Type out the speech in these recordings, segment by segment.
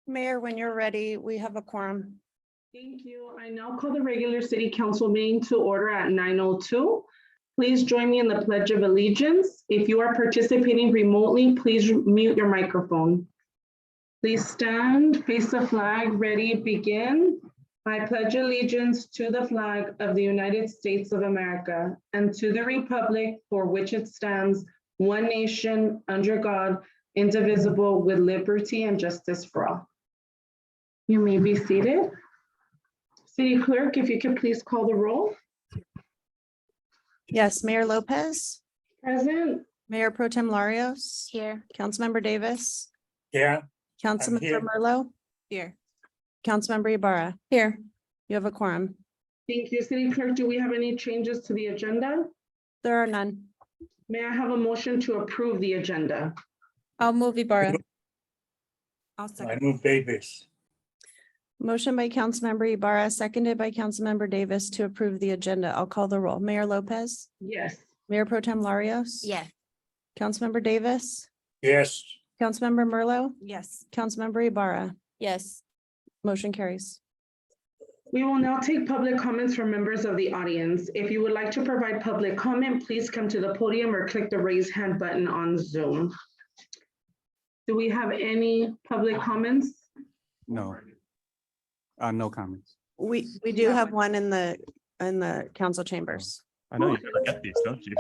Mayor, when you're ready, we have a quorum. Thank you. I now call the regular city council meeting to order at 9:02. Please join me in the Pledge of Allegiance. If you are participating remotely, please mute your microphone. Please stand, face the flag, ready, begin. I pledge allegiance to the flag of the United States of America and to the republic for which it stands, one nation, under God, indivisible, with liberty and justice for all. You may be seated. City Clerk, if you could please call the roll. Yes, Mayor Lopez, Present. Mayor Pro Tem Larios, Here. Councilmember Davis, Yeah, Councilmember here. Merlo, Here. Councilmember Ibarra. Here. You have a quorum. Thank you. City Clerk, do we have any changes to the agenda? There are none. May I have a motion to approve the agenda? I'll move Ibarra. I'll I move Davis. Motion by Councilmember Ibarra, seconded by Councilmember Davis to approve the agenda. I'll call the roll. Mayor Lopez, Yes. Mayor Pro Tem Larios. Yes. Councilmember Davis, Yes, Councilmember Merlo, Yes. Councilmember Ibarra. Yes. Motion carries. We will now take public comments from members of the audience. If you would like to provide public comment, please come to the podium or click the raise hand button on Zoom. Do we have any public comments? No. No comments. We do have one in the council chambers. I know you never get these, don't you?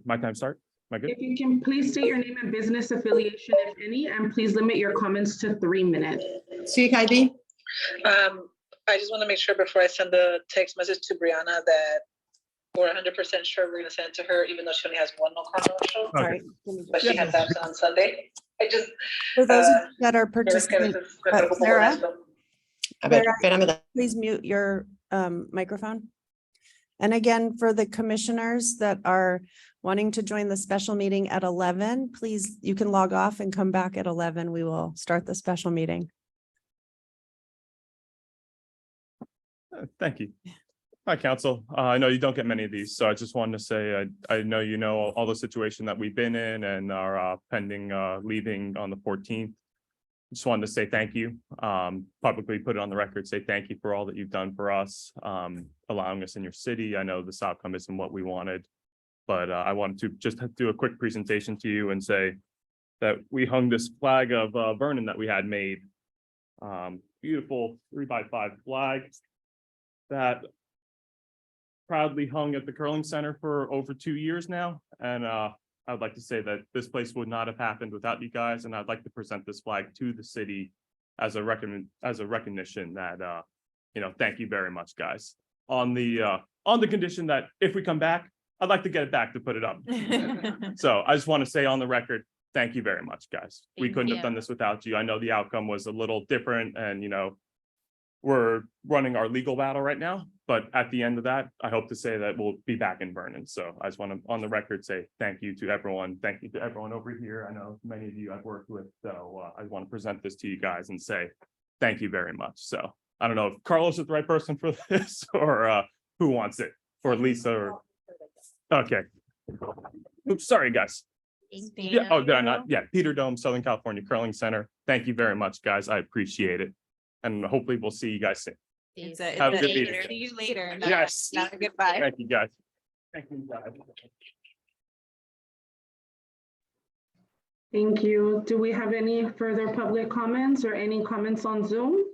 My time start? Am I good? If you can please state your name and business affiliation, if any, and please limit your comments to 3 minutes. I just want to make sure before I send the text message to Brianna that we're 100% sure we're going to send it to her, even though she only has one no commercial, Sorry. but she has absent on Sunday. I just. For those that are participating, Sarah? Sarah, please mute your microphone. And again, for the commissioners that are wanting to join the special meeting at 11, please, you can log off and come back at 11. We will start the special meeting. Thank you. Hi, council. I know you don't get many of these, so I just wanted to say, I know you know all the situation that we've been in and are pending leaving on the 14th. Just wanted to say thank you, publicly put it on the record, say thank you for all that you've done for us, allowing us in your city. I know this outcome isn't what we wanted, but I wanted to just do a quick presentation to you and say that we hung this flag of Vernon that we had made. Beautiful 3x5 flag that proudly hung at the curling center for over 2 years now. And I'd like to say that this place would not have happened without you guys. And I'd like to present this flag to the city as a recognition that, thank you very much, guys. On the condition that if we come back, I'd like to get it back to put it up. So I just want to say on the record, thank you very much, guys. We Thank couldn't you. have done this without you. I know the outcome was a little different and, we're running our legal battle right now, but at the end of that, I hope to say that we'll be back in Vernon. So I just want to, on the record, say thank you to everyone. Thank you to everyone over here. I know many of you I've worked with, so I want to present this to you guys and say thank you very much. So I don't know if Carlos is the right person for this or who wants it, or Lisa or, okay. Oops, sorry, guys. Yeah, oh, did I not? Yeah, Peter Dome, Southern California Curling Center. Thank you very much, guys. I appreciate it. And hopefully we'll see you guys soon. Have a good meeting. See you later. Yes. Not a goodbye. Thank you, guys. Thank you, guys. Thank you. Do we have any further public comments or any comments on Zoom?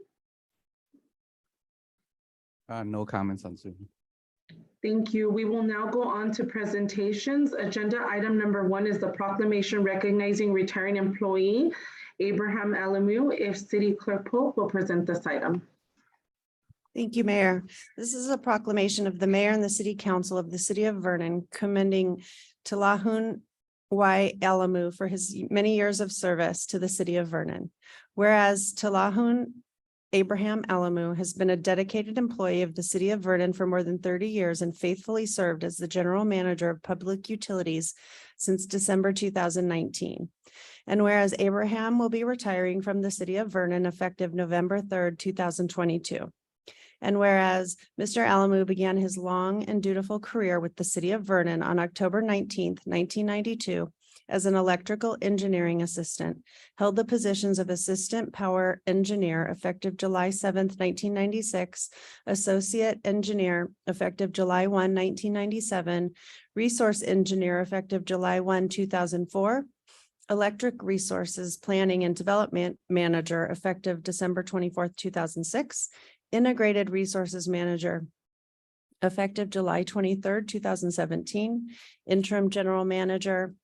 No comments on Zoom. Thank you. We will now go on to presentations. Agenda item number 1 is the proclamation recognizing retiring employee Abraham Alamu. If City Clerk Pope will present this item. Thank you, Mayor. This is a proclamation of the mayor and the city council of the city of Vernon commending Talahun Y. Alamu for his many years of service to the city of Vernon. Whereas Talahun Abraham Alamu has been a dedicated employee of the city of Vernon for more than 30 years and faithfully served as the general manager of public utilities since December 2019. And whereas Abraham will be retiring from the city of Vernon effective November 3rd, 2022. And whereas Mr. Alamu began his long and dutiful career with the city of Vernon on October 19th, 1992, as an electrical engineering assistant, held the positions of Assistant Power Engineer effective July 7th, 1996, Associate Engineer effective July 1, 1997, Resource Engineer effective July 1, 2004, Electric Resources Planning and Development Manager effective December 24th, 2006, Integrated Resources Manager effective July 23rd, 2017, Interim General Manager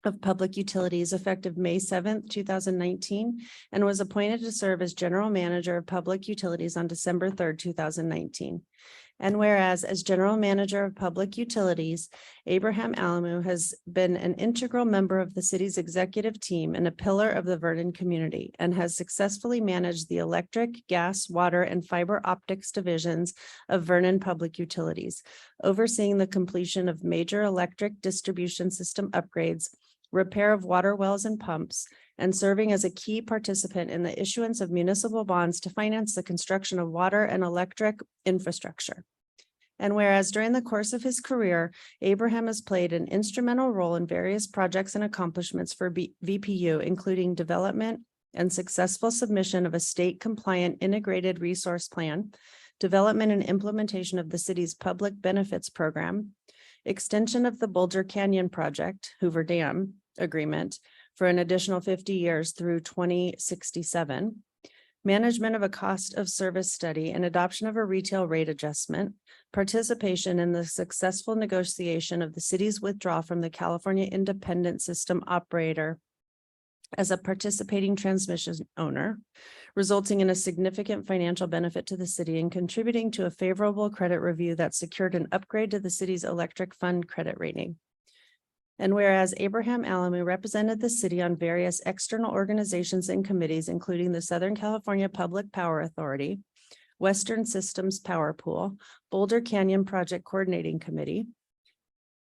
of Public Utilities effective May 7th, 2019, and was appointed to serve as General Manager of Public Utilities on December 3rd, 2019. And whereas as General Manager of Public Utilities, Abraham Alamu has been an integral member of the city's executive team and a pillar of the Vernon community, and has successfully managed the electric, gas, water, and fiber optics divisions of Vernon Public Utilities, overseeing the completion of major electric distribution system upgrades, repair of water wells and pumps, and serving as a key participant in the issuance of municipal bonds to finance the construction of water and electric infrastructure. And whereas during the course of his career, Abraham has played an instrumental role in various projects and accomplishments for VPU, including development and successful submission of a state-compliant integrated resource plan, development and implementation of the city's public benefits program, extension of the Boulder Canyon Project, Hoover Dam agreement for an additional 50 years through 2067, management of a cost of service study and adoption of a retail rate adjustment, participation in the successful negotiation of the city's withdrawal from the California Independent System Operator as a participating transmission owner, resulting in a significant financial benefit to the city and contributing to a favorable credit review that secured an upgrade to the city's electric fund credit rating. And whereas Abraham Alamu represented the city on various external organizations and committees, including the Southern California Public Power Authority, Western Systems Power Pool, Boulder Canyon Project Coordinating Committee,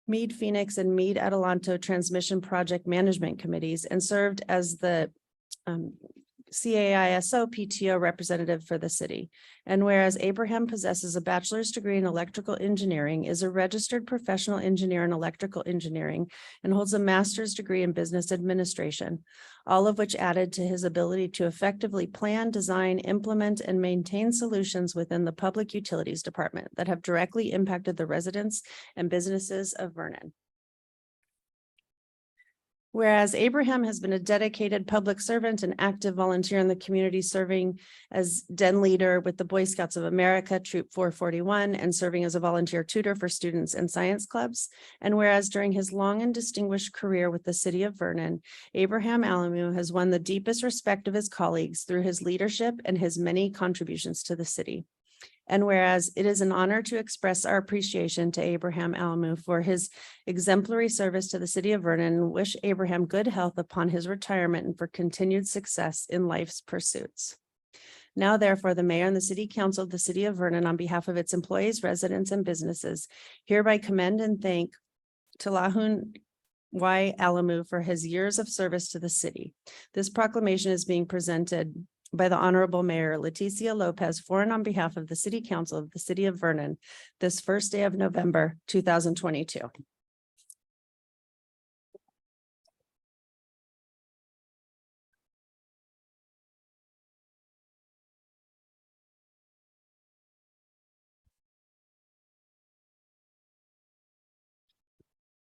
Meade Phoenix and Meade Adelanto Transmission Project Management Committees, and served as the CAISO PTO representative for the city. And whereas Abraham possesses a bachelor's degree in electrical engineering, is a registered professional engineer in electrical engineering, and holds a master's degree in business administration, all of which added to his ability to effectively plan, design, implement, and maintain solutions within the Public Utilities Department that have directly impacted the residents and businesses of Vernon. Whereas Abraham has been a dedicated public servant and active volunteer in the community, serving as den leader with the Boy Scouts of America, Troop 441, and serving as a volunteer tutor for students and science clubs. And whereas during his long and distinguished career with the city of Vernon, Abraham Alamu has won the deepest respect of his colleagues through his leadership and his many contributions to the city. And whereas it is an honor to express our appreciation to Abraham Alamu for his exemplary service to the city of Vernon, and wish Abraham good health upon his retirement and for continued success in life's pursuits. Now, therefore, the mayor and the city council of the city of Vernon, on behalf of its employees, residents, and businesses, hereby commend and thank Tilahun Y. Alamu for his years of service to the city. This proclamation is being presented by the Honorable Mayor Leticia Lopez for and on behalf of the City Council of the City of Vernon, this first day of November, 2022.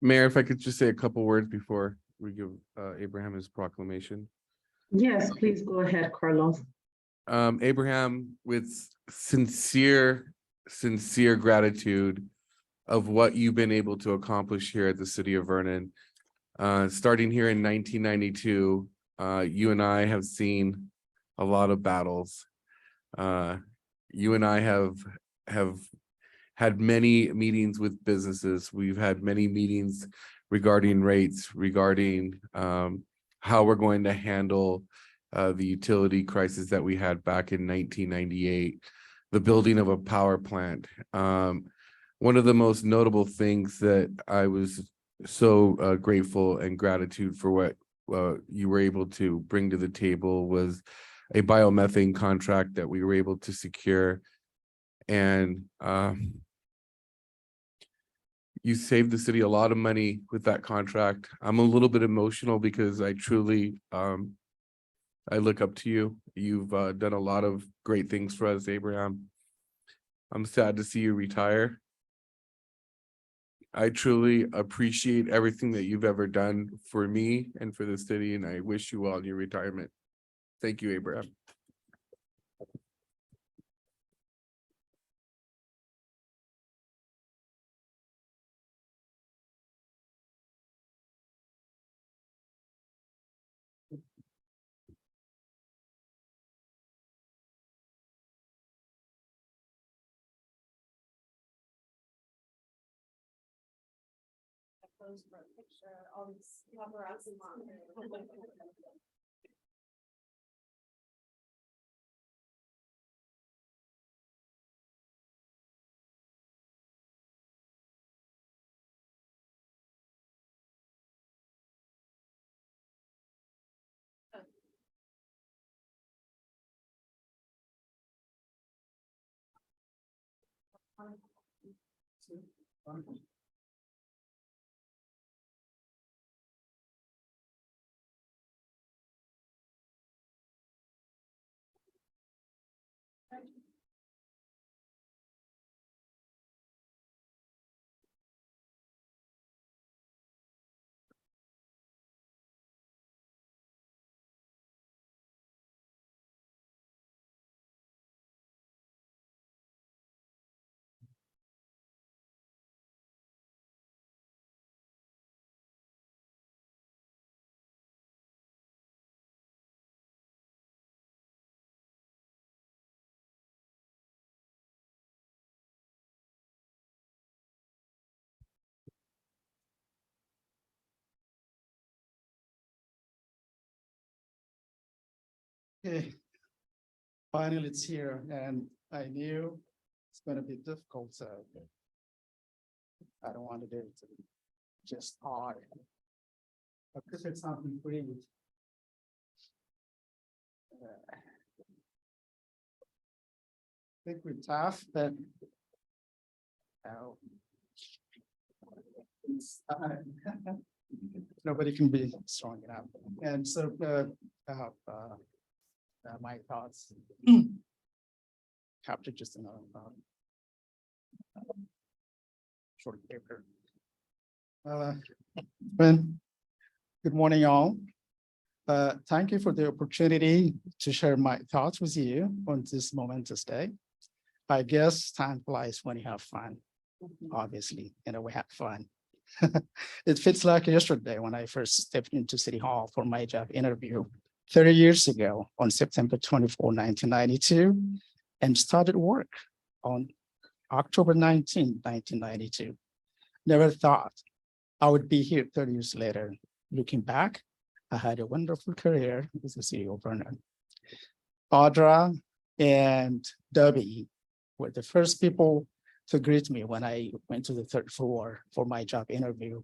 Mayor, if I could just say a couple words before we give Abraham his proclamation. Yes, please go ahead, Carlos. Abraham, with sincere gratitude of what you've been able to accomplish here at the city of Vernon. Starting here in 1992, you and I have seen a lot of battles. You and I have had many meetings with businesses. We've had many meetings regarding rates, regarding how we're going to handle the utility crisis that we had back in 1998, the building of a power plant. One of the most notable things that I was so grateful and gratitude for what you were able to bring to the table was a biomethane contract that we were able to secure. And You saved the city a lot of money with that contract. I'm a little bit emotional because I truly, I look up to you. You've done a lot of great things for us, Abraham. I'm sad to see you retire. I truly appreciate everything that you've ever done for me and for the city, and I wish you well in your retirement. Thank you, Abraham. Okay, finally it's here, and I knew it's gonna be difficult, so I don't want to do it just hard. But this is something great. I think we're tough, but nobody can be strong enough. And so I have my thoughts captured just in a short paper. Good morning, all. Thank you for the opportunity to share my thoughts with you on this momentous day. I guess time flies when you have fun, obviously, we had fun. It feels like yesterday when I first stepped into City Hall for my job interview 30 years ago on September 24, 1992, and started work on October 19, 1992. Never thought I would be here 30 years later. Looking back, I had a wonderful career with the city of Vernon. Audra and Debbie were the first people to greet me when I went to the third floor for my job interview.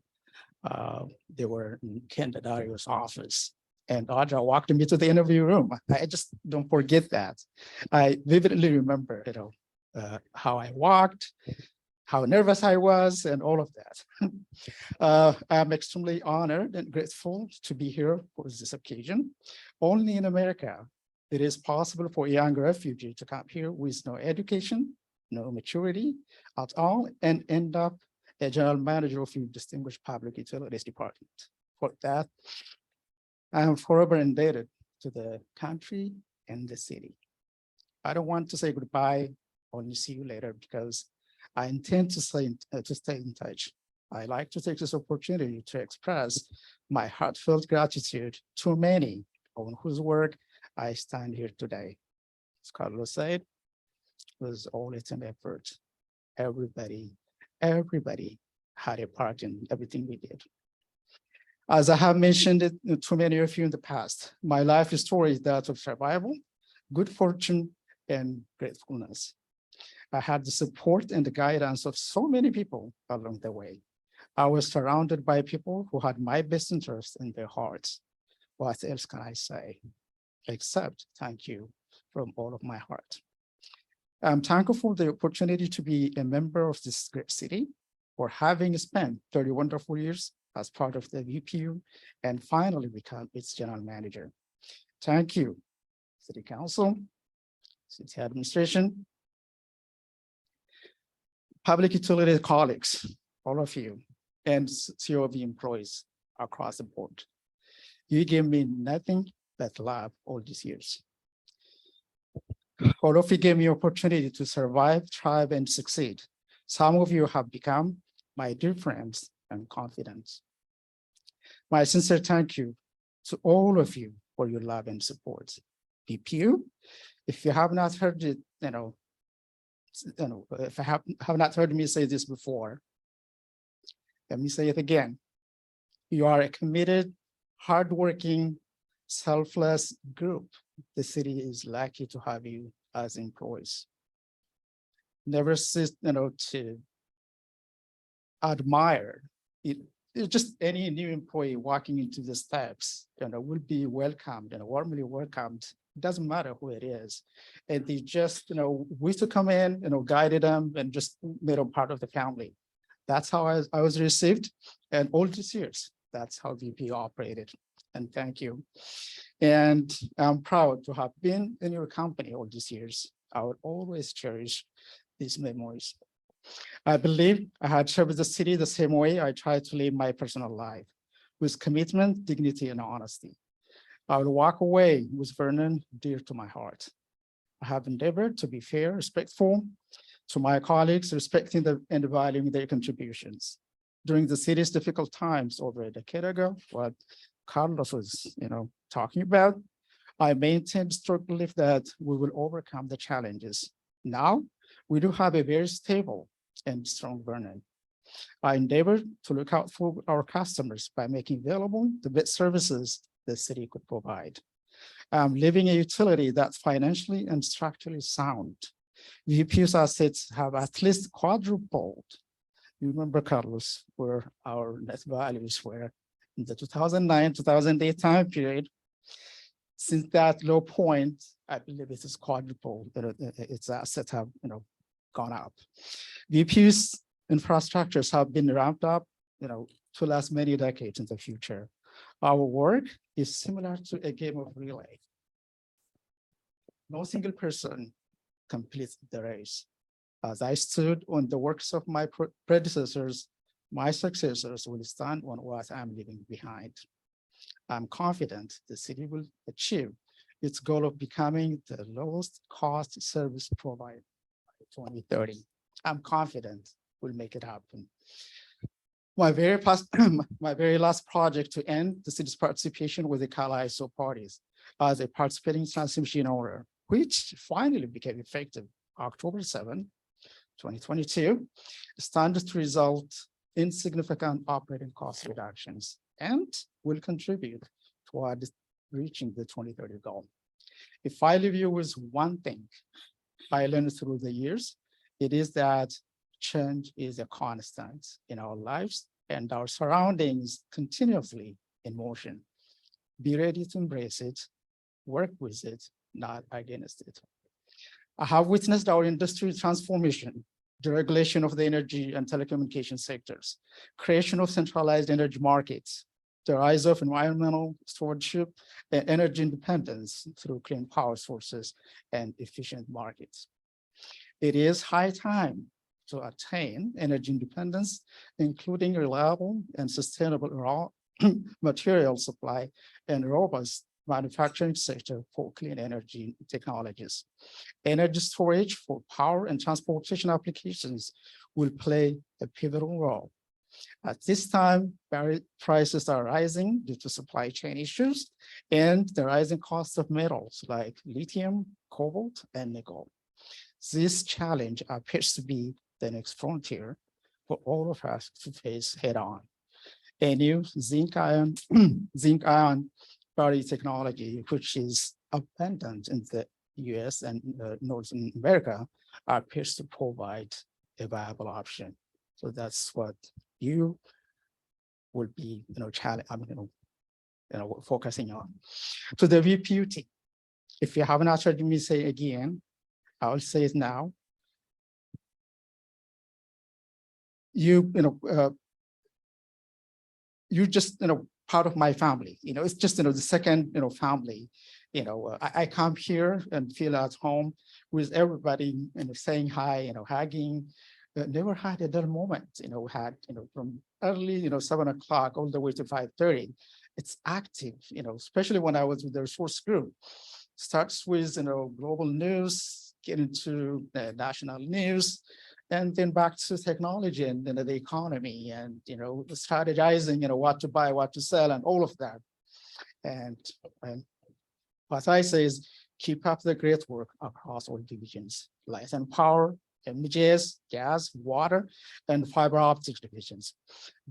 They were in Ken Daddario's office, and Audra walked me to the interview room. I just don't forget that. I vividly remember, how I walked, how nervous I was, and all of that. I'm extremely honored and grateful to be here for this occasion. Only in America, it is possible for a young refugee to come here with no education, no maturity at all, and end up a general manager of a distinguished public utilities department. For that, I am forever indebted to the country and the city. I don't want to say goodbye, only see you later, because I intend to stay in touch. I like to take this opportunity to express my heartfelt gratitude to many on whose work I stand here today. As Carlos said, it was all a team effort. Everybody had a part in everything we did. As I have mentioned it to many of you in the past, my life story is that of survival, good fortune, and gratefulness. I had the support and the guidance of so many people along the way. I was surrounded by people who had my best interests in their hearts. What else can I say? Except thank you from all of my heart. I'm thankful for the opportunity to be a member of this great city. for having spent 30 wonderful years as part of the VPU and finally become its general manager. Thank you, City Council, City Administration, public utility colleagues, all of you, and COV employees across the board. You gave me nothing but love all these years. All of you gave me opportunity to survive, thrive, and succeed. Some of you have become my dear friends and confidants. My sincere thank you to all of you for your love and support. VPU, if you have not heard it, if I have not heard me say this before, let me say it again. You are a committed, hardworking, selfless group. The city is lucky to have you as employees. Never cease, to admire it. Just any new employee walking into the steps, will be welcomed and warmly welcomed. It doesn't matter who it is. And they just, we used to come in, guided them and just made them part of the family. That's how I was received. And all these years, that's how VP operated. And thank you. And I'm proud to have been in your company all these years. I will always cherish these memories. I believe I had served the city the same way I try to live my personal life, with commitment, dignity, and honesty. I will walk away with Vernon dear to my heart. I have endeavored to be fair, respectful to my colleagues, respecting them and valuing their contributions. During the city's difficult times over a decade ago, what Carlos was, talking about, I maintained strong belief that we will overcome the challenges. Now, we do have a very stable and strong Vernon. I endeavor to look out for our customers by making available the best services the city could provide. Living a utility that's financially and structurally sound. VPU's assets have at least quadrupled. You remember, Carlos, where our net values were in the 2009-2008 time period. Since that low point, I believe it is quadrupled. Its assets have, gone up. VPU's infrastructures have been ramped up, to last many decades in the future. Our work is similar to a game of relay. No single person completes the race. As I stood on the works of my predecessors, my successors will stand on what I'm leaving behind. I'm confident the city will achieve its goal of becoming the lowest cost service provider by 2030. I'm confident we'll make it happen. My very last project to end the city's participation with the CAISO parties as a participating transmission owner, which finally became effective October 7, 2022, stands to result in significant operating cost reductions and will contribute toward reaching the 2030 goal. If I leave you with one thing I learned through the years, it is that change is a constant in our lives and our surroundings continuously in motion. Be ready to embrace it, work with it, not against it. I have witnessed our industry transformation, deregulation of the energy and telecommunication sectors, creation of centralized energy markets, the rise of environmental stewardship and energy independence through clean power sources and efficient markets. It is high time to attain energy independence, including reliable and sustainable raw material supply and robust manufacturing sector for clean energy technologies. Energy storage for power and transportation applications will play a pivotal role. At this time, battery prices are rising due to supply chain issues and the rising cost of metals like lithium, cobalt, and nickel. This challenge appears to be the next frontier for all of us to face head on. A new zinc ion battery technology, which is abundant in the US and North America, appears to provide a viable option. So that's what you will be, focusing on. So the VPUT, if you have not heard me say again, I will say it now. you're just, part of my family, it's just, the second, family. I come here and feel at home with everybody, saying hi, hugging. Never had a dull moment, we had, from early, 7 o'clock all the way to 5:30. It's active, especially when I was with the resource group. Starts with, global news, get into national news, and then back to technology and the economy and, strategizing, what to buy, what to sell, and all of that. And what I say is keep up the great work across all divisions, light and power, MGS, gas, water, and fiber optic divisions.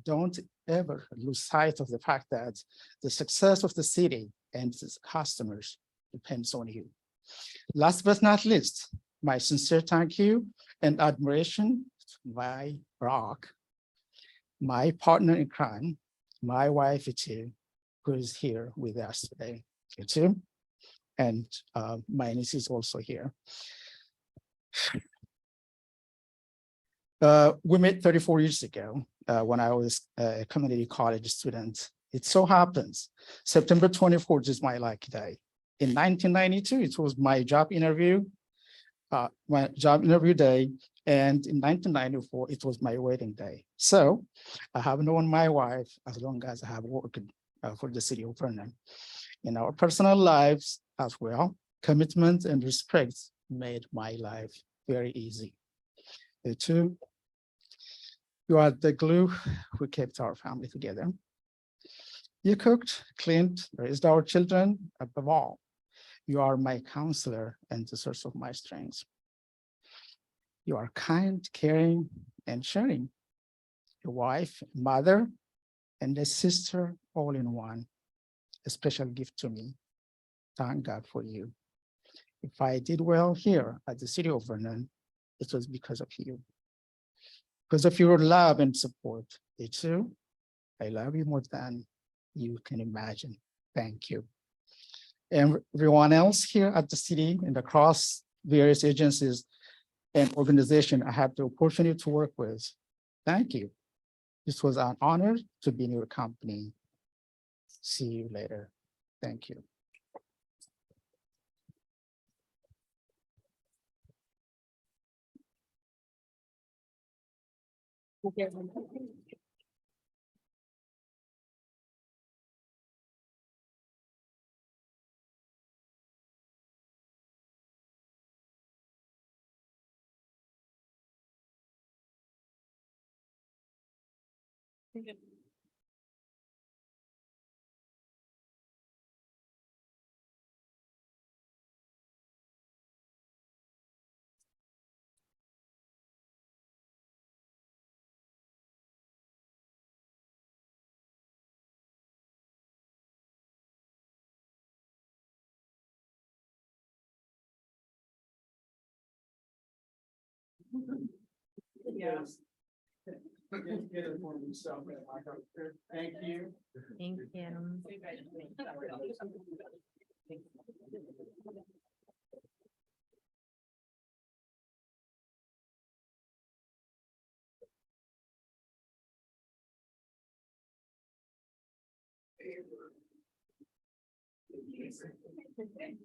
Don't ever lose sight of the fact that the success of the city and its customers depends on you. Last but not least, my sincere thank you and admiration to my rock, my partner in crime, my wife, Itu, who is here with us today. Itu, and my niece is also here. We met 34 years ago when I was a community college student. It so happens September 24th is my lucky day. In 1992, it was my job interview day. And in 1994, it was my wedding day. So I have known my wife as long as I have worked for the city of Vernon. In our personal lives as well, commitment and respect made my life very easy. The two, you are the glue who kept our family together. You cooked, cleaned, raised our children. Above all, you are my counselor and the source of my strength. You are kind, caring, and sharing. A wife, mother, and a sister all in one. A special gift to me. Thank God for you. If I did well here at the city of Vernon, it was because of you. Because of your love and support. Itu, I love you more than you can imagine. Thank you. And everyone else here at the city and across various agencies and organizations I had the opportunity to work with. Thank you. This was an honor to be in your company. See you later. Thank you. Yes. Thank you. Thank you.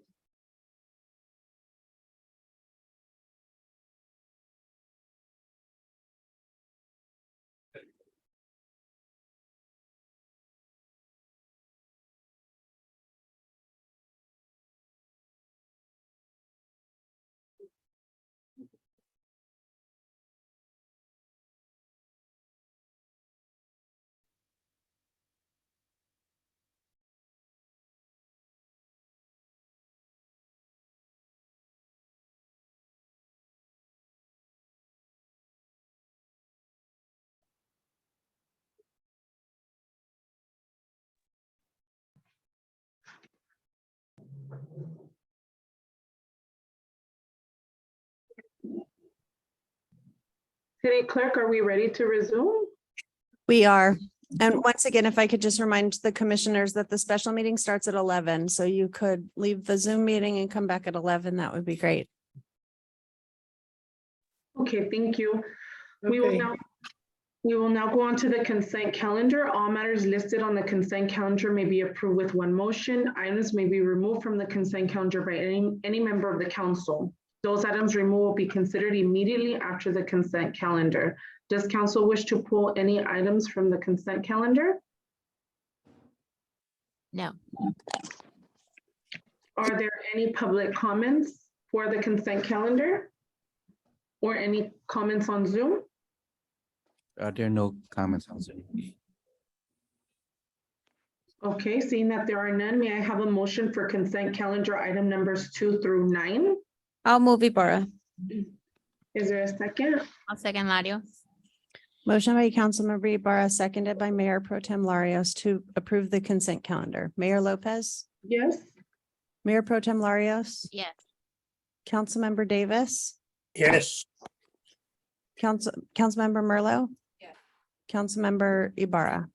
City Clerk, are we ready to resume? We are. And once again, if I could just remind the commissioners that the special meeting starts at 11, so you could leave the Zoom meeting and come back at 11, that would be great. Okay, thank you. We will Okay. now, We will now go on to the consent calendar. All matters listed on the consent calendar may be approved with one motion. Items may be removed from the consent calendar by any member of the council. Those items removed will be considered immediately after the consent calendar. Does council wish to pull any items from the consent calendar? No. Are there any public comments for the consent calendar? Or any comments on Zoom? There are no comments on Zoom. Okay, seeing that there are none, may I have a motion for consent calendar item numbers 2 through 9? I'll move Ibarra. Is there a second? I'll second Lario. Motion by Councilmember Ibarra, seconded by Mayor Pro Tem Larios to approve the consent calendar. Mayor Lopez, Yes? Mayor Pro Tem Larios, Yes. Councilmember Davis, Yes. Councilmember Merlo. Yes. Councilmember Ibarra.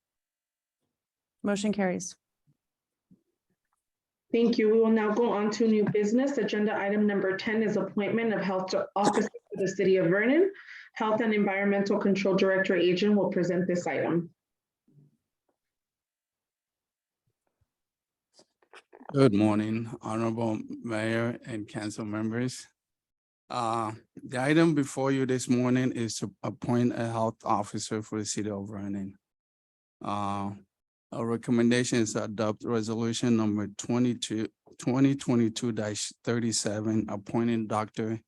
Motion carries. Thank you. We will now go on to new business. Agenda item number 10 is appointment of health officer for the city of Vernon. Health and Environmental Control Director Agent will present this item. Good morning, Honorable Mayor and council members. The item before you this morning is to appoint a health officer for the city of Vernon. Our recommendation is to adopt resolution number 2022-37, appointing Dr.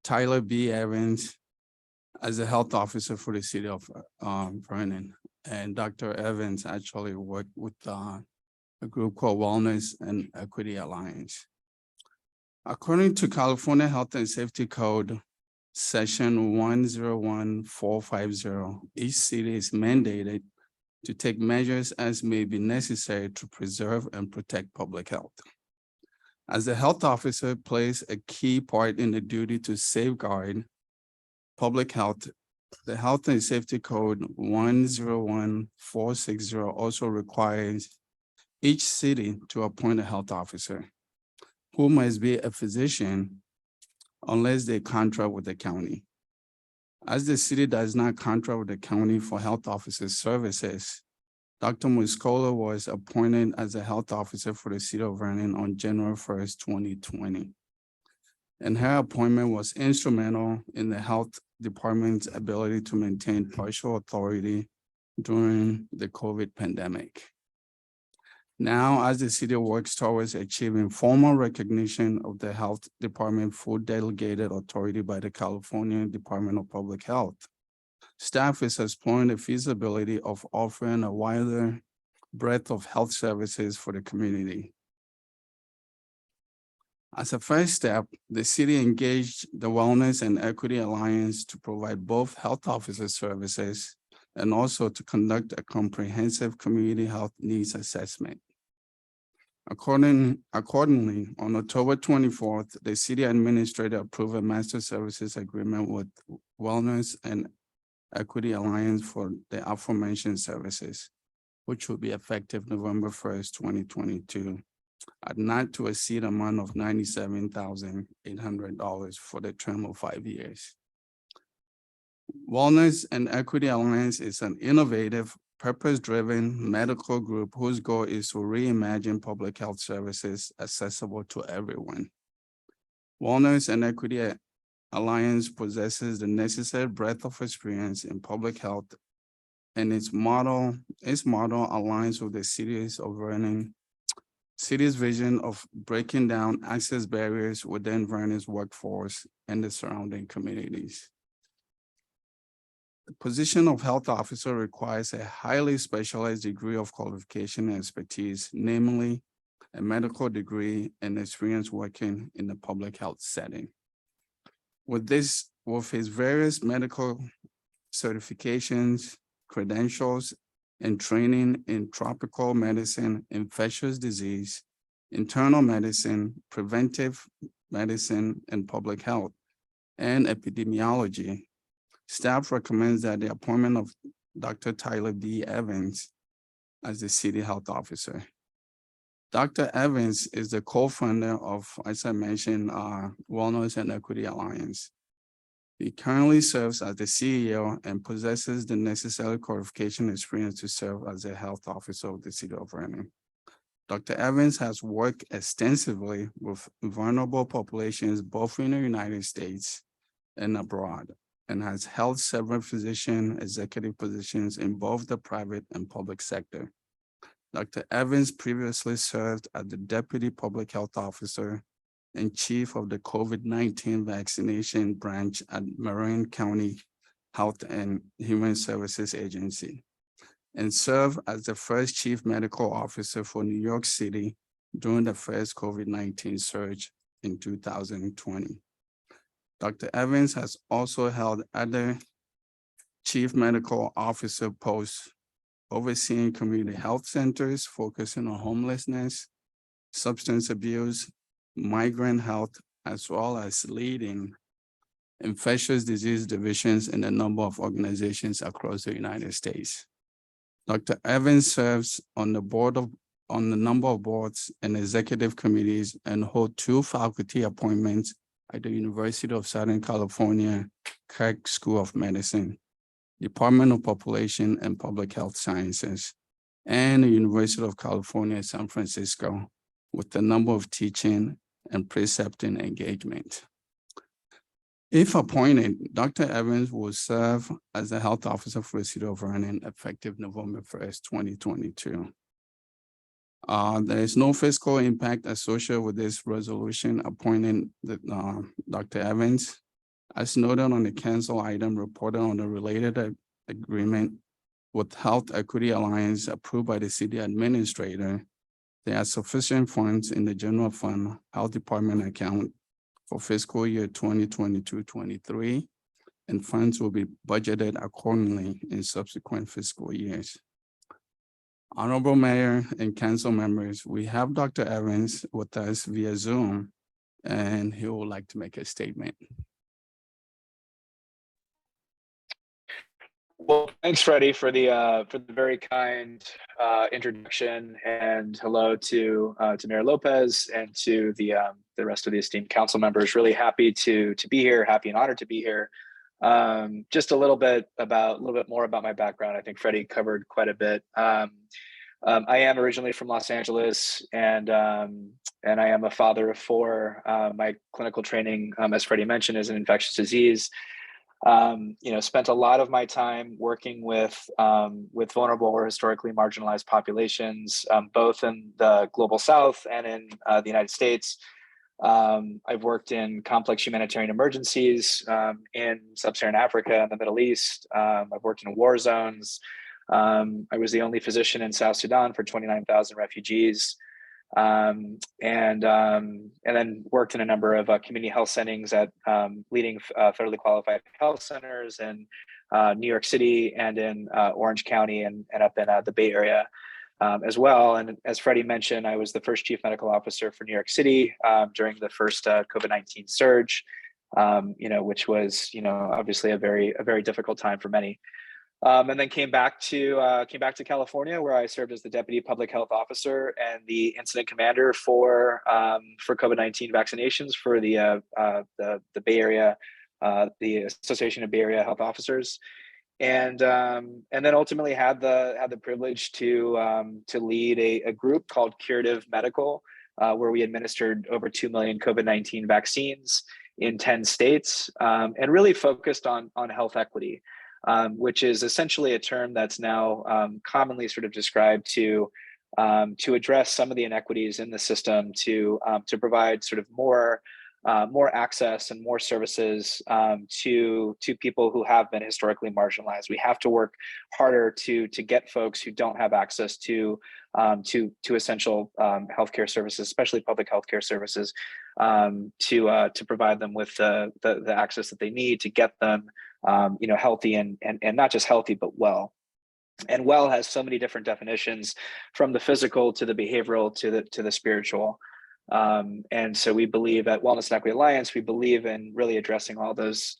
Tyler B. Evans as a health officer for the city of Vernon. And Dr. Evans actually worked with a group called Wellness and Equity Alliance. According to California Health and Safety Code, Section 101450, each city is mandated to take measures as may be necessary to preserve and protect public health. As the health officer plays a key part in the duty to safeguard public health, the Health and Safety Code 101460 also requires each city to appoint a health officer who must be a physician unless they contract with the county. As the city does not contract with the county for health officer services, Dr. Muscola was appointed as a health officer for the city of Vernon on January 1st, 2020. And her appointment was instrumental in the health department's ability to maintain partial authority during the COVID pandemic. Now, as the city works towards achieving formal recognition of the health department full delegated authority by the California Department of Public Health, staff is exploring the feasibility of offering a wider breadth of health services for the community. As a first step, the city engaged the Wellness and Equity Alliance to provide both health officer services and also to conduct a comprehensive community health needs assessment. Accordingly, on October 24th, the city administrator approved a master services agreement with Wellness and Equity Alliance for the aforementioned services, which will be effective November 1st, 2022, at not to exceed amount of $97,800 for the term of 5 years. Wellness and Equity Alliance is an innovative, purpose-driven medical group whose goal is to reimagine public health services accessible to everyone. Wellness and Equity Alliance possesses the necessary breadth of experience in public health, and its model aligns with the city's vision of breaking down access barriers within Vernon's workforce and the surrounding communities. The position of health officer requires a highly specialized degree of qualification and expertise, namely a medical degree and experience working in the public health setting. With his various medical certifications, credentials, and training in tropical medicine, infectious disease, internal medicine, preventive medicine, and public health, and epidemiology, staff recommends that the appointment of Dr. Tyler B. Evans as the city health officer. Dr. Evans is the co-founder of, as I mentioned, Wellness and Equity Alliance. He currently serves as the CEO and possesses the necessary qualification experience to serve as a health officer of the city of Vernon. Dr. Evans has worked extensively with vulnerable populations both in the United States and abroad, and has held several physician executive positions in both the private and public sector. Dr. Evans previously served as the Deputy Public Health Officer and Chief of the COVID-19 Vaccination Branch at Marin County Health and Human Services Agency, and served as the first Chief Medical Officer for New York City during the first COVID-19 surge in 2020. Dr. Evans has also held other Chief Medical Officer posts overseeing community health centers focusing on homelessness, substance abuse, migrant health, as well as leading infectious disease divisions in a number of organizations across the United States. Dr. Evans serves on a number of boards and executive committees and holds 2 faculty appointments at the University of Southern California Keck School of Medicine, Department of Population and Public Health Sciences, and the University of California, San Francisco, with a number of teaching and precepting engagement. If appointed, Dr. Evans will serve as the health officer for the city of Vernon effective November 1st, 2022. There is no fiscal impact associated with this resolution appointing Dr. Evans. As noted on the council item reported on the related agreement with Health Equity Alliance approved by the city administrator, there are sufficient funds in the general fund health department account for fiscal year 2022-23, and funds will be budgeted accordingly in subsequent fiscal years. Honorable Mayor and council members, we have Dr. Evans with us via Zoom, and he would like to make a statement. Well, thanks, Freddie, for the very kind introduction, and hello to Mayor Lopez and to the rest of the esteemed council members. Really happy to be here, happy and honored to be here. Just a little bit more about my background. I think Freddie covered quite a bit. I am originally from Los Angeles, and I am a father of 4. My clinical training, as Freddie mentioned, is in infectious disease. Spent a lot of my time working with vulnerable or historically marginalized populations, both in the global South and in the United States. I've worked in complex humanitarian emergencies in Sub-Saharan Africa and the Middle East. I've worked in war zones. I was the only physician in South Sudan for 29,000 refugees. And then worked in a number of community health settings at leading federally qualified health centers in New York City and in Orange County and up in the Bay Area as well. And as Freddie mentioned, I was the first chief medical officer for New York City during the first COVID-19 surge, which was obviously a very difficult time for many. And then came back to California, where I served as the deputy public health officer and the incident commander for COVID-19 vaccinations for the Bay Area, the Association of Bay Area Health Officers, and then ultimately had the privilege to lead a group called Curative Medical, where we administered over 2 million COVID-19 vaccines in 10 states, and really focused on health equity. Which is essentially a term that's now commonly sort of described to address some of the inequities in the system, to provide sort of more access and more services to people who have been historically marginalized. We have to work harder to get folks who don't have access to essential healthcare services, especially public healthcare services, to provide them with the access that they need to get them healthy and not just healthy, but well. And well has so many different definitions, from the physical to the behavioral to the spiritual. And so we believe at Wellness and Equity Alliance, we believe in really addressing all those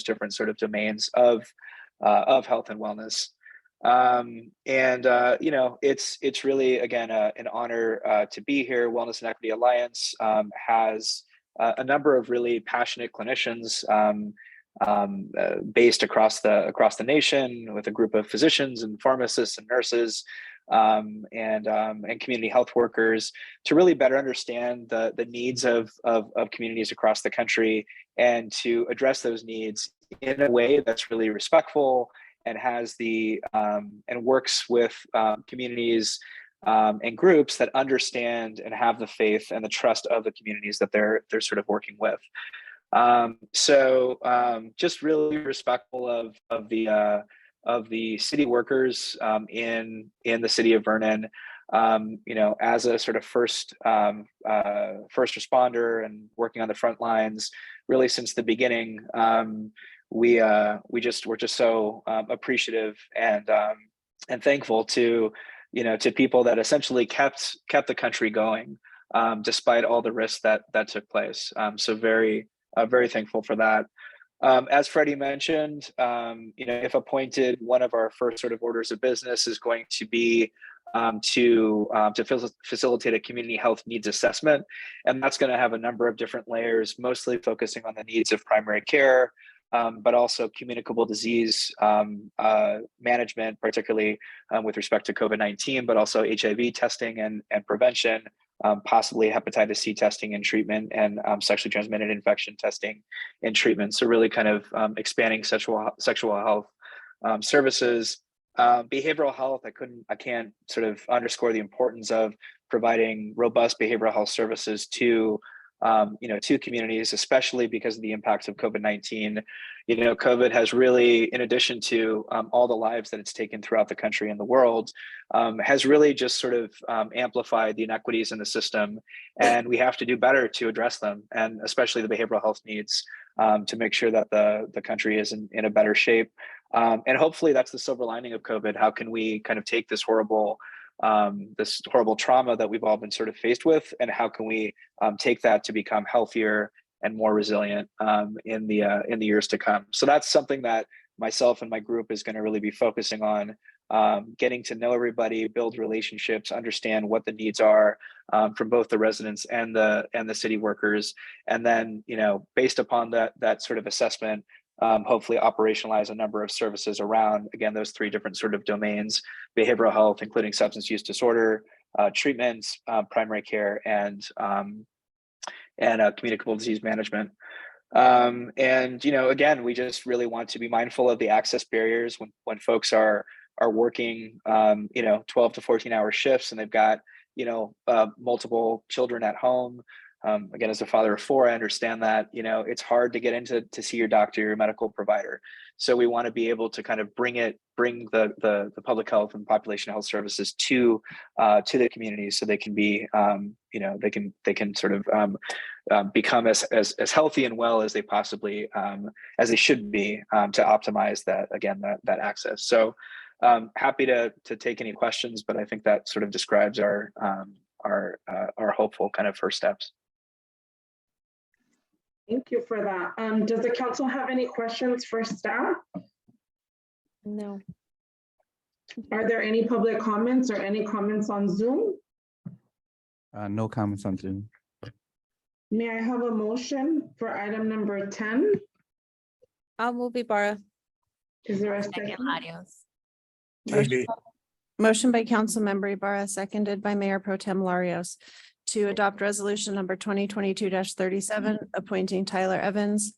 different sort of domains of health and wellness. It's really, again, an honor to be here. Wellness and Equity Alliance has a number of really passionate clinicians based across the nation with a group of physicians and pharmacists and nurses and community health workers to really better understand the needs of communities across the country and to address those needs in a way that's really respectful and has and works with communities and groups that understand and have the faith and the trust of the communities that they're sort of working with. Just really respectful of the city workers in the city of Vernon. As a sort of first responder and working on the front lines, really since the beginning, we're just so appreciative and thankful to people that essentially kept the country going despite all the risks that took place. So very thankful for that. As Freddie mentioned, if appointed, one of our first sort of orders of business is going to be to facilitate a community health needs assessment. And that's going to have a number of different layers, mostly focusing on the needs of primary care, but also communicable disease management, particularly with respect to COVID-19, but also HIV testing and prevention, possibly hepatitis C testing and treatment, and sexually transmitted infection testing and treatment. So really kind of expanding sexual health services. Behavioral health, I can't sort of underscore the importance of providing robust behavioral health services to communities, especially because of the impacts of COVID-19. COVID has really, in addition to all the lives that it's taken throughout the country and the world, has really just sort of amplified the inequities in the system. And we have to do better to address them, and especially the behavioral health needs, to make sure that the country is in a better shape. And hopefully that's the silver lining of COVID. How can we kind of take this horrible trauma that we've all been sort of faced with, and how can we take that to become healthier and more resilient in the years to come? So that's something that myself and my group is going to really be focusing on, getting to know everybody, build relationships, understand what the needs are from both the residents and the city workers, and then based upon that sort of assessment, hopefully operationalize a number of services around, again, those three different sort of domains: behavioral health, including substance use disorder, treatments, primary care, and communicable disease management. Again, we just really want to be mindful of the access barriers when folks are working 12 to 14-hour shifts, and they've got multiple children at home. Again, as a father of four, I understand that it's hard to get to see your doctor, your medical provider. So we want to be able to kind of bring the public health and population health services to the community, so they can be they can sort of become as healthy and well as they possibly as they should be, to optimize that access. So happy to take any questions, but I think that sort of describes our hopeful kind of first steps. Thank you for that. Does the council have any questions for staff? No. Are there any public comments or any comments on Zoom? No comments on Zoom. May I have a motion for item number 10? I'll move Ibarra. Is there a Second, second? Larios. Motion by Councilmember Ibarra, seconded by Mayor Pro Tem Larios, to adopt resolution number 2022-37, appointing Tyler Evans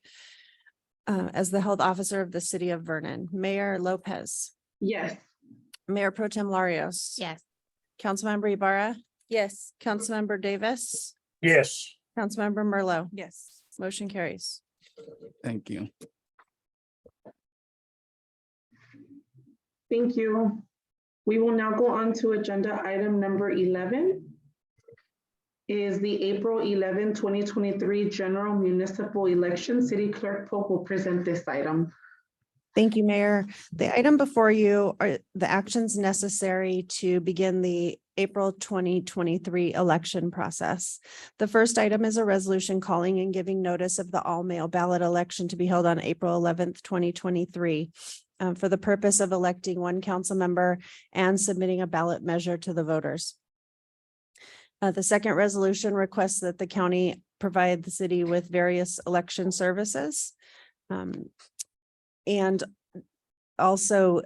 as the health officer of the city of Vernon. Mayor Lopez, Yes. Mayor Pro Tem Larios. Yes. Councilmember Ibarra, Yes. Councilmember Davis, Yes. Councilmember Merlot. Yes. Motion carries. Thank you. Thank you. We will now go on to agenda item number 11. Is the April 11, 2023 general municipal election. City Clerk Pope will present this item. Thank you, Mayor. The item before you are the actions necessary to begin the April 2023 election process. The first item is a resolution calling and giving notice of the all-mail ballot election to be held on April 11th, 2023, for the purpose of electing one council member and submitting a ballot measure to the voters. The second resolution requests that the county provide the city with various election services. And also,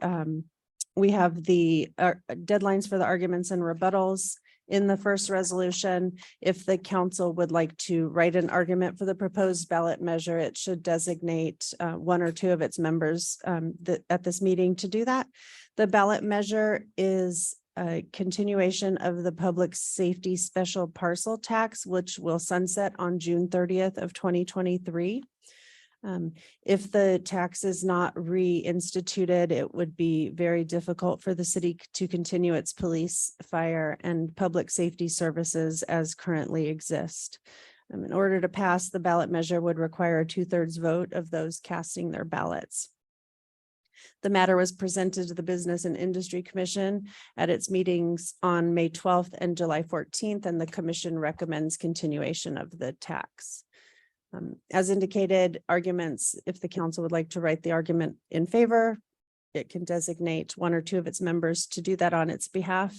we have the deadlines for the arguments and rebuttals in the first resolution. If the council would like to write an argument for the proposed ballot measure, it should designate one or two of its members at this meeting to do that. The ballot measure is a continuation of the public safety special parcel tax, which will sunset on June 30th of 2023. If the tax is not reinstituted, it would be very difficult for the city to continue its police, fire, and public safety services as currently exist. In order to pass, the ballot measure would require a 2/3 vote of those casting their ballots. The matter was presented to the Business and Industry Commission at its meetings on May 12th and July 14th, and the commission recommends continuation of the tax. As indicated, arguments, if the council would like to write the argument in favor, it can designate one or two of its members to do that on its behalf.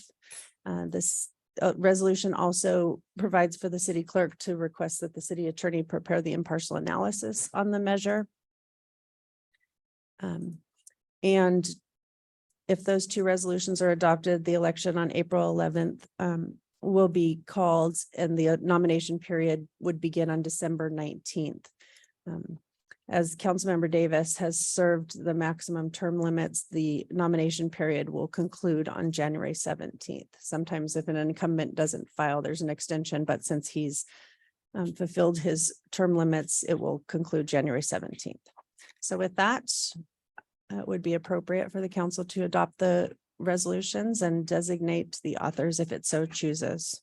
This resolution also provides for the city clerk to request that the city attorney prepare the impartial analysis on the measure. And if those two resolutions are adopted, the election on April 11th will be called, and the nomination period would begin on December 19th. As Councilmember Davis has served the maximum term limits, the nomination period will conclude on January 17th. Sometimes if an incumbent doesn't file, there's an extension, but since he's fulfilled his term limits, it will conclude January 17th. So with that, it would be appropriate for the council to adopt the resolutions and designate the authors if it so chooses.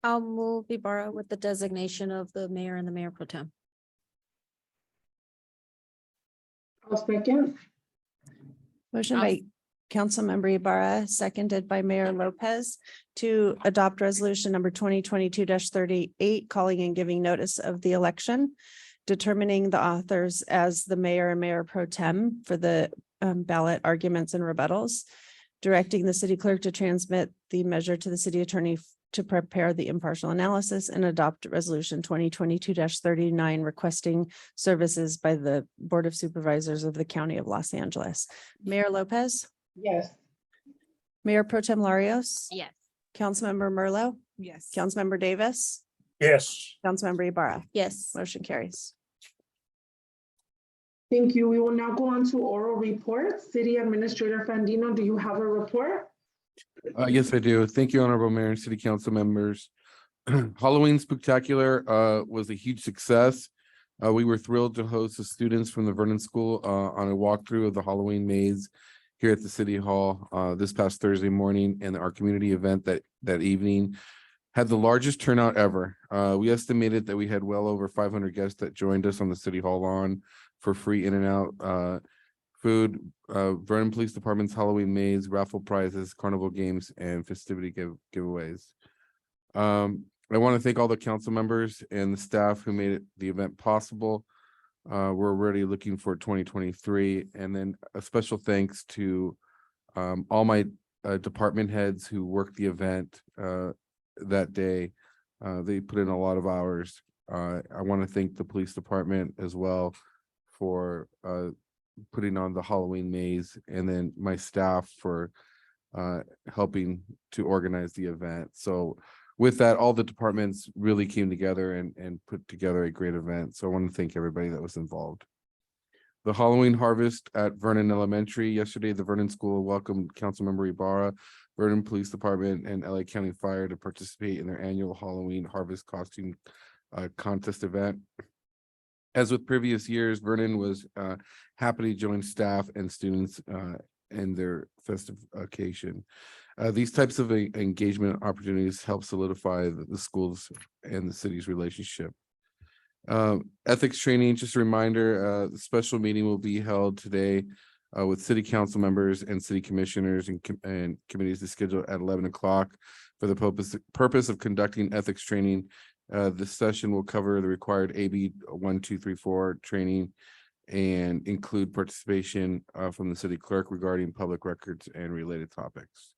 I'll move Ibarra with the designation of the mayor and the mayor pro tem. I'll second. Motion by Councilmember Ibarra, seconded by Mayor Lopez, to adopt resolution number 2022-38, calling and giving notice of the election, determining the authors as the mayor and mayor pro tem for the ballot arguments and rebuttals, directing the city clerk to transmit the measure to the city attorney to prepare the impartial analysis, and adopt resolution 2022-39, requesting services by the Board of Supervisors of the County of Los Angeles. Mayor Lopez, Yes. Mayor Pro Tem Larios, Yes. Councilmember Merlo, Yes. Councilmember Davis, Yes. Councilmember Ibarra. Yes. Motion carries. Thank you. We will now go on to oral reports. City Administrator Fandino, do you have a report? Yes, I do. Thank you, Honorable Mayor and City Council members. Halloween Spooktacular was a huge success. We were thrilled to host the students from the Vernon School on a walkthrough of the Halloween maze here at the City Hall this past Thursday morning, and our community event that evening had the largest turnout ever. We estimated that we had well over 500 guests that joined us on the City Hall lawn for free in and out food, Vernon Police Department's Halloween maze, raffle prizes, carnival games, and festivity giveaways. I want to thank all the council members and the staff who made the event possible. We're already looking for 2023, and then a special thanks to all my department heads who worked the event that day. They put in a lot of hours. I want to thank the police department as well for putting on the Halloween maze, and then my staff for helping to organize the event. So with that, all the departments really came together and put together a great event. So I want to thank everybody that was involved. The Halloween harvest at Vernon Elementary. Yesterday, the Vernon School welcomed Councilmember Ibarra, Vernon Police Department, and LA County Fire to participate in their annual Halloween harvest costume contest event. As with previous years, Vernon was happy to join staff and students in their festive occasion. These types of engagement opportunities help solidify the schools and the city's relationship. Ethics training, just a reminder, the special meeting will be held today with city council members and city commissioners and committees to schedule at 11 o'clock for the purpose of conducting ethics training. This session will cover the required AB 1234 training and include participation from the city clerk regarding public records and related topics.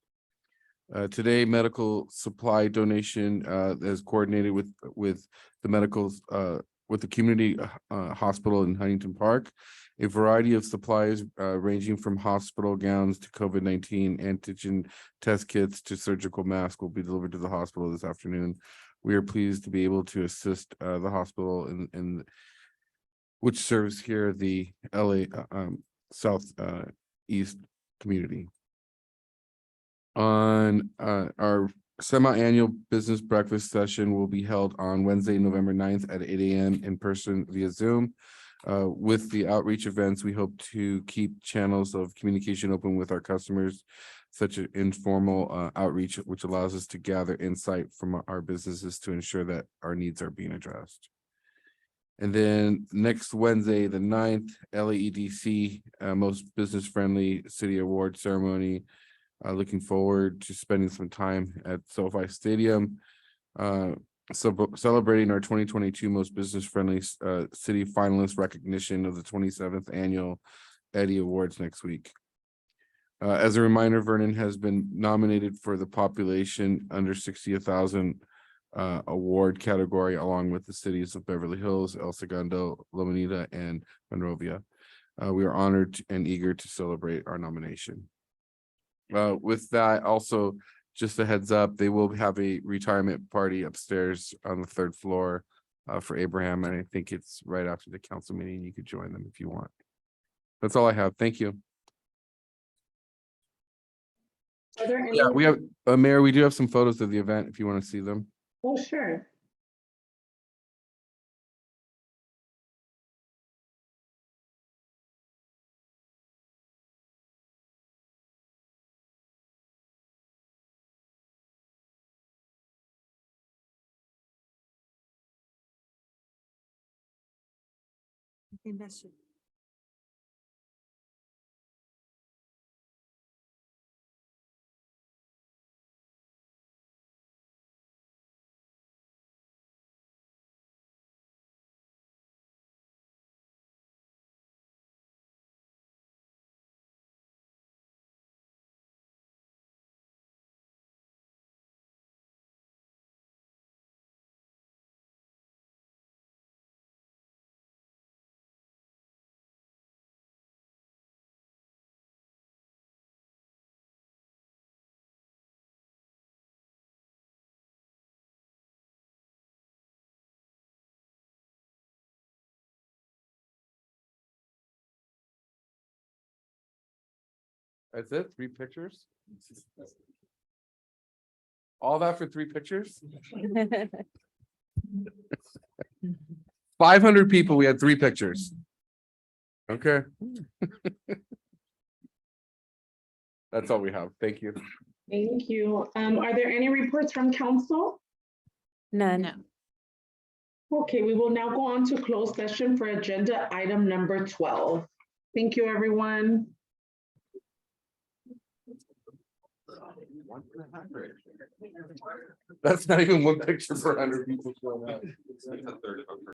Today, medical supply donation is coordinated with the medical with the community hospital in Huntington Park. A variety of supplies ranging from hospital gowns to COVID-19 antigen test kits to surgical masks will be delivered to the hospital this afternoon. We are pleased to be able to assist the hospital in which serves here the LA South East community. On our semi-annual business breakfast session will be held on Wednesday, November 9th at 8 a.m. in person via Zoom. With the outreach events, we hope to keep channels of communication open with our customers, such as informal outreach, which allows us to gather insight from our businesses to ensure that our needs are being addressed. And then next Wednesday, the 9th, LAEDC, most business-friendly city award ceremony. Looking forward to spending some time at SoFi Stadium. Celebrating our 2022 most business-friendly city finalist recognition of the 27th annual Eddie Awards next week. As a reminder, Vernon has been nominated for the population under 60,000 award category, along with the cities of Beverly Hills, El Segundo, La Bonita, and Monrovia. We are honored and eager to celebrate our nomination. With that, also, just a heads up, they will have a retirement party upstairs on the 3rd floor for Abraham, and I think it's right after the council meeting. You could join them if you want. That's all I have. Thank you. Are there any? Yeah, we have, Mayor, we do have some photos of the event if you want to see them. Oh, sure. That's it? 3 pictures? All that for 3 pictures? 500 people, we had 3 pictures. Okay. That's all we have. Thank you. Thank you. Are there any reports from council? None. Okay, we will now go on to closed session for agenda item number 12. Thank you, everyone. That's not even 1 picture per 100 people.